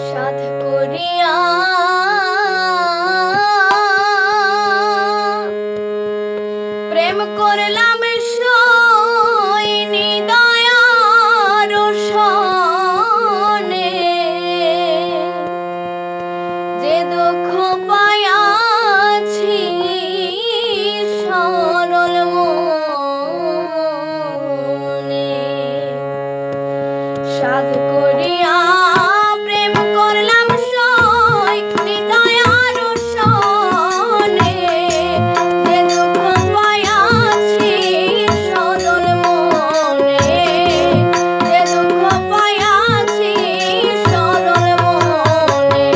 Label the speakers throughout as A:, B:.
A: সাধ করিয়া প্রেম করলাম সইনি দয়ার সনে, যে দুঃখ পায়াছি সরল মনে। সাধ করিয়া প্রেম করলাম সইনি দয়ার সনে, যে দুঃখ পায়াছি সরল মনে, যে দুঃখ পায়াছি সরল মনে।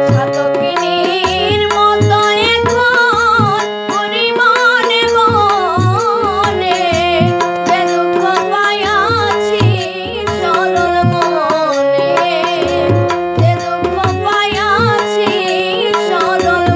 A: সাতকিনীর মতো এখন করি মনে মনে, যে দুঃখ পায়াছি সরল মনে, যে দুঃখ পায়াছি সরল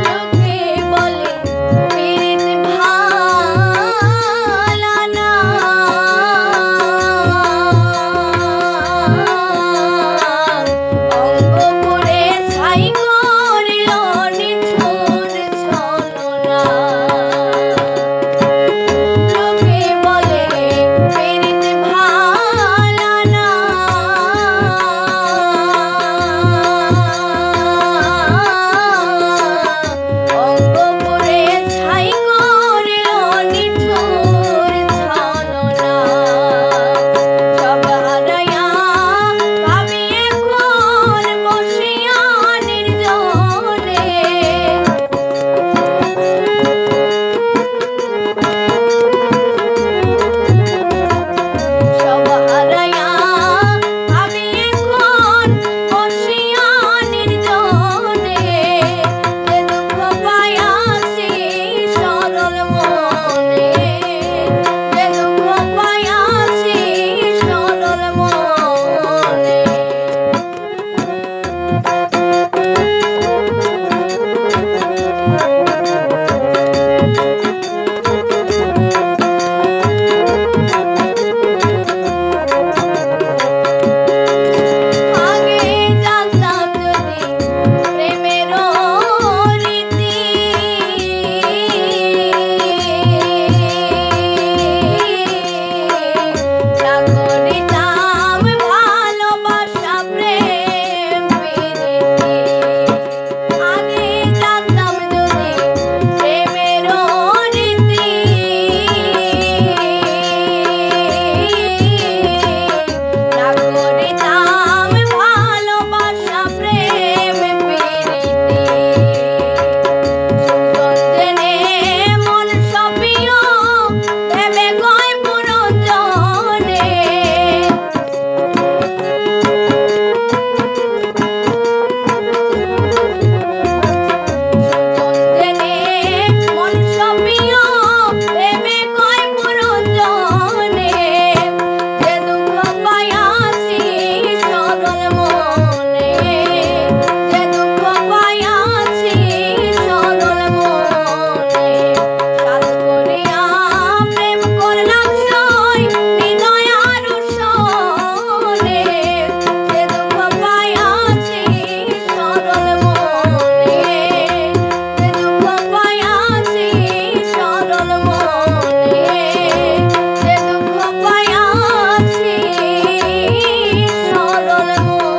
A: লোকে বলে পীড়িত ভালা না, অঙ্গ পুড়ে ছাই করিল নিঠুর ছলনা। লোকে বলে পীড়িত ভালা না, অঙ্গ পুড়ে ছাই করিল নিঠুর ছলনা। সব হারাইয়া ভাবি এখন বসিয়া নির্জনে, সব হারাইয়া ভাবি এখন বসিয়া নির্জনে, যে দুঃখ পায়াছি সরল মনে, যে দুঃখ পায়াছি সরল মনে। আগে জানতাম যদি প্রেমের রীতি, না করিতাম ভালোবাসা প্রেম প্রীতি। আগে জানতাম যদি প্রেমের রীতি, না করিতাম ভালোবাসা প্রেম প্রীতি। সুগন্ধনে মন সপিও ভেবে গয় পুরঞ্জনে, সুগন্ধনে মন সপিও ভেবে গয় পুরঞ্জনে, যে দুঃখ পায়াছি সরল মনে, যে দুঃখ পায়াছি সরল মনে। সাধ করিয়া প্রেম করলাম সইনি দয়ার সনে, যে দুঃখ পায়াছি সরল মনে, যে দুঃখ পায়াছি সরল মনে, যে দুঃখ পায়াছি সরল মনে।